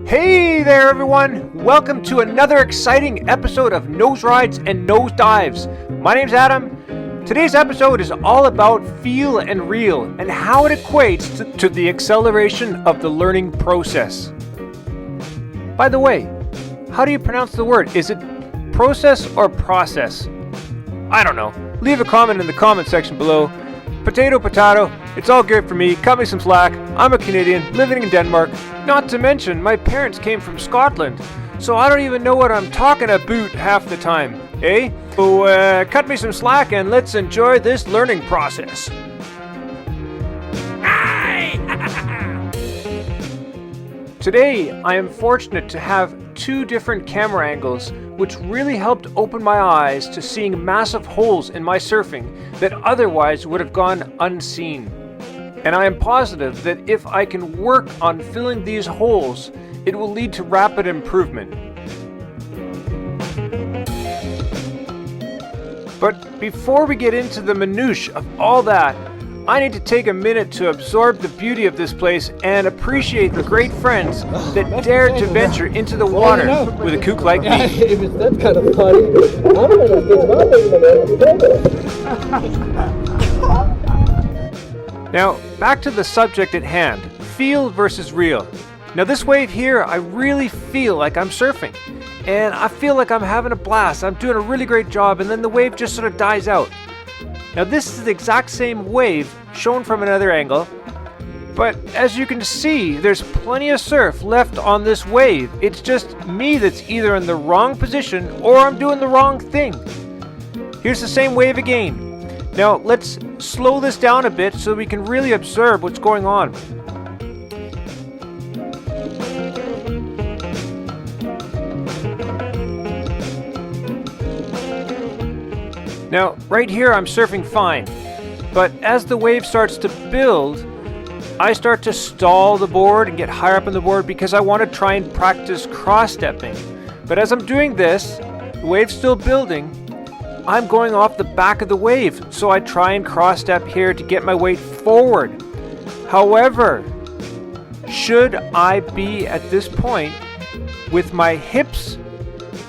Hey there everyone! Welcome to another exciting episode of Nose Rides and Nose Dives. My name's Adam. Today's episode is all about feel and reel and how it equates to the acceleration of the learning process. By the way, how do you pronounce the word? Is it process or process? I don't know. Leave a comment in the comment section below. Potato, potato, it's all good for me. Cut me some slack. I'm a Canadian living in Denmark. Not to mention, my parents came from Scotland, so I don't even know what I'm talking about half the time, eh? So cut me some slack and let's enjoy this learning process. Today, I am fortunate to have two different camera angles, which really helped open my eyes to seeing massive holes in my surfing that otherwise would have gone unseen. And I am positive that if I can work on filling these holes, it will lead to rapid improvement. But before we get into the minutiae of all that, I need to take a minute to absorb the beauty of this place and appreciate the great friends that dared to venture into the water with a kook like me. If it's that kind of party, I'm gonna Now, back to the subject at hand, feel versus reel. Now this wave here, I really feel like I'm surfing. And I feel like I'm having a blast. I'm doing a really great job, and then the wave just sort of dies out. Now this is the exact same wave shown from another angle, but as you can see, there's plenty of surf left on this wave. It's just me that's either in the wrong position or I'm doing the wrong thing. Here's the same wave again. Now let's slow this down a bit so we can really observe what's going on. Now, right here I'm surfing fine, but as the wave starts to build, I start to stall the board and get higher up on the board because I want to try and practice cross-stepping. But as I'm doing this, the wave's still building, I'm going off the back of the wave, so I try and cross-step here to get my weight forward. However, should I be at this point with my hips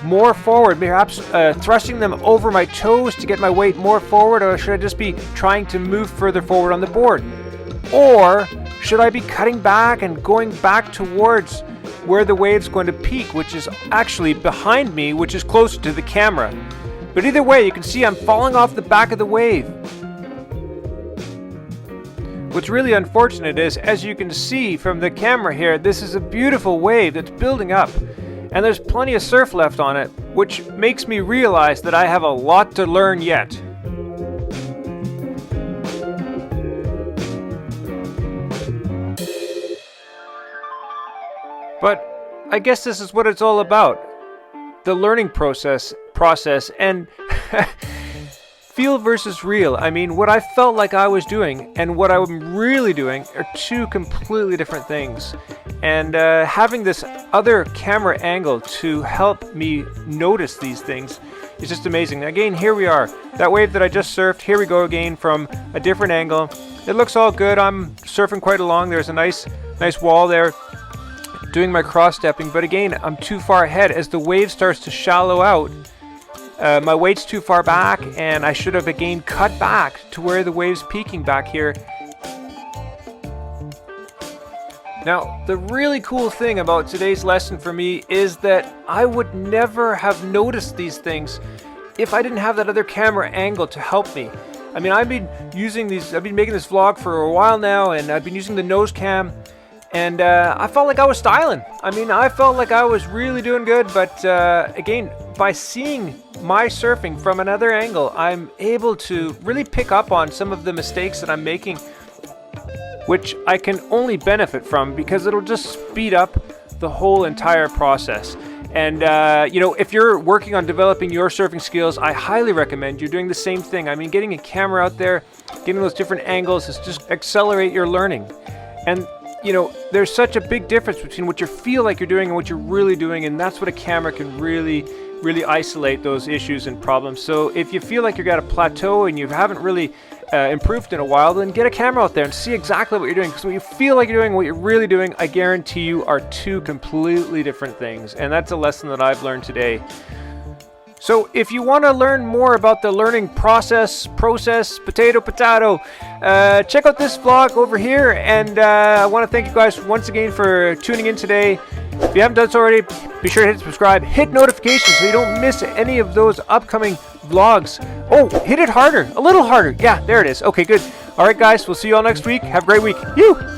more forward, perhaps thrusting them over my toes to get my weight more forward, or should I just be trying to move further forward on the board? Or should I be cutting back and going back towards where the wave's going to peak, which is actually behind me, which is closer to the camera? But either way, you can see I'm falling off the back of the wave. What's really unfortunate is, as you can see from the camera here, this is a beautiful wave that's building up. And there's plenty of surf left on it, which makes me realize that I have a lot to learn yet. But I guess this is what it's all about. The learning process and feel versus reel. I mean, what I felt like I was doing and what I'm really doing are two completely different things. And having this other camera angle to help me notice these things is just amazing. Again, here we are. That wave that I just surfed, here we go again from a different angle. It looks all good. I'm surfing quite along. There's a nice wall there, doing my cross-stepping. But again, I'm too far ahead. As the wave starts to shallow out, my weight's too far back, and I should have again cut back to where the wave's peaking back here. Now, the really cool thing about today's lesson for me is that I would never have noticed these things if I didn't have that other camera angle to help me. I mean, I've been making this vlog for a while now, and I've been using the nose cam, and I felt like I was styling. I mean, I felt like I was really doing good, but again, by seeing my surfing from another angle, I'm able to really pick up on some of the mistakes that I'm making, which I can only benefit from because it'll just speed up the whole entire process. And if you're working on developing your surfing skills, I highly recommend you doing the same thing. I mean, getting a camera out there, getting those different angles is just accelerate your learning. And you know, there's such a big difference between what you feel like you're doing and what you're really doing, and that's what a camera can really isolate those issues and problems. So if you feel like you're at a plateau and you haven't really improved in a while, then get a camera out there and see exactly what you're doing, because what you feel like you're doing and what you're really doing, I guarantee you, are two completely different things. And that's a lesson that I've learned today. So if you want to learn more about the learning process, potato, check out this vlog over here. And I want to thank you guys once again for tuning in today. If you haven't done so already, be sure to hit subscribe, hit notifications so you don't miss any of those upcoming vlogs. Oh, hit it harder, a little harder. Yeah, there it is. Okay, good. All right, guys, we'll see you all next week. Have a great week. You.